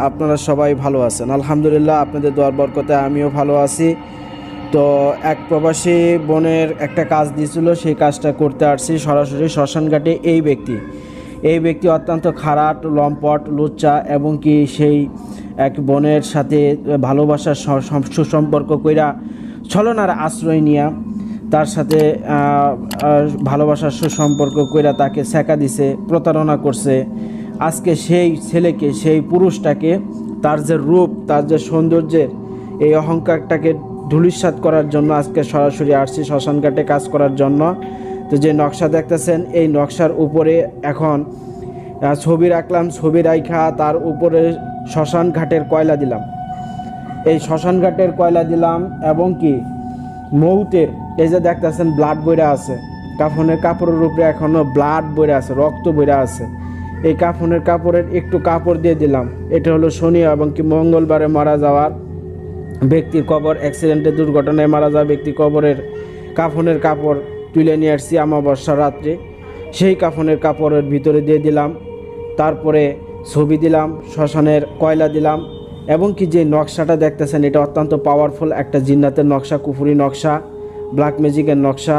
আপনারা সবাই ভালো আছেন? আলহামদুলিল্লাহ, আপনাদের দোয়ার বরকতে আমিও ভালো আছি। তো এক প্রবাসী বোনের একটা কাজ দিয়েছিল, সেই কাজটা করতে আসছি সরাসরি শ্মশানঘাটে। এই ব্যক্তি অত্যন্ত খারাপ, লম্পট, লুচ্চা, এবং কি সেই এক বোনের সাথে ভালোবাসার সুসম্পর্ক কইরা ছলনার আশ্রয় নিয়া তার সাথে ভালোবাসার সুসম্পর্ক কইরা তাকে ছ্যাঁকা দিছে, প্রতারণা করছে। আজকে সেই ছেলেকে, সেই পুরুষটাকে, তার যে রূপ, তার যে সৌন্দর্যের এই অহংকারটাকে ধূলিসাৎ করার জন্য আজকে সরাসরি আসছি শ্মশানঘাটে কাজ করার জন্য। তো যে নকশা দেখতেছেন, এই নকশার উপরে এখন ছবি রাখলাম। ছবি রাইখা তার উপরে শ্মশানঘাটের কয়লা দিলাম, এই শ্মশানঘাটের কয়লা দিলাম, এবং কি মৌতের এই যে দেখতেছেন ব্লাড বইরা আছে, কাফনের কাপড়ের উপরে এখনও ব্লাড বইরা আছে, রক্ত বইরা আছে। এই কাফনের কাপড়ের একটু কাপড় দিয়ে দিলাম। এটা হলো শনি এবং কি মঙ্গলবারে মারা যাওয়ার ব্যক্তির কবর, অ্যাক্সিডেন্টে দুর্ঘটনায় মারা যাওয়া ব্যক্তির কবরের কাফনের কাপড় তুলে নিয়ে আসছি অমাবস্যা রাত্রে। সেই কাফনের কাপড়ের ভিতরে দিয়ে দিলাম। তারপরে ছবি দিলাম, শ্মশানের কয়লা দিলাম, এবং কি যে নকশাটা দেখতেছেন এটা অত্যন্ত পাওয়ারফুল একটা জিন্নাতের নকশা, কুফুরি নকশা, ব্ল্যাক ম্যাজিকের নকশা।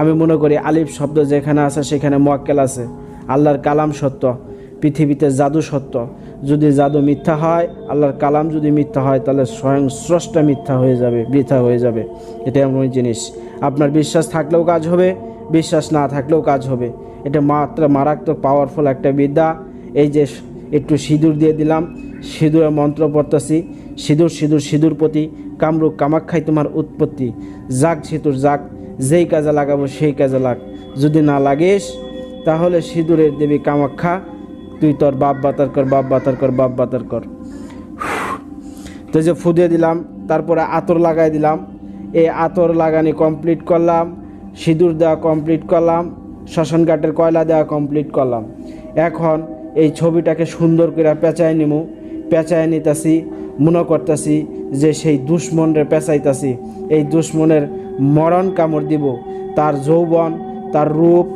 আমি মনে করি আলিফ শব্দ যেখানে আছে সেখানে মুয়াক্কেল আছে। আল্লাহর কালাম সত্য, পৃথিবীতে জাদু সত্য। যদি জাদু মিথ্যা হয়, আল্লাহর কালাম যদি মিথ্যা হয়, তাহলে স্বয়ং স্রষ্টা মিথ্যা হয়ে যাবে, বৃথা হয়ে যাবে। এটা এমন জিনিস, আপনার বিশ্বাস থাকলেও কাজ হবে, বিশ্বাস না থাকলেও কাজ হবে। এটা মারাত্মক পাওয়ারফুল একটা বিদ্যা। এই যে একটু সিঁদুর দিয়ে দিলাম, সিঁদুরে মন্ত্র পড়তেছি, সিঁদুর সিঁদুর সিঁদুরপতি, কামরূপ কামাখ্যায় তোমার উৎপত্তি, জাগ সিঁদুর জাগ, যেই কাজে লাগাবো সেই কাজে লাগ, যদি না লাগিস তাহলে সিঁদুরের দেবী কামাখ্যা, তুই তোর বাপ বাতার কর, বাপ বাতার কর, বাপ বাতার কর। তো যে ফু দিয়ে দিলাম, তারপরে আতর লাগাই দিলাম। এই আতর লাগানি কমপ্লিট করলাম, সিঁদুর দেওয়া কমপ্লিট করলাম, শ্মশানঘাটের কয়লা দেওয়া কমপ্লিট করলাম। এখন এই ছবিটাকে সুন্দর করে পেঁচায় নিমু, পেঁচায় নিতেছি, মনে করতেছি যে সেই দুশ্মনরে পেঁচাইতাছি। এই দুশ্মনের মরণ কামড় দিব, তার যৌবন, তার রূপ,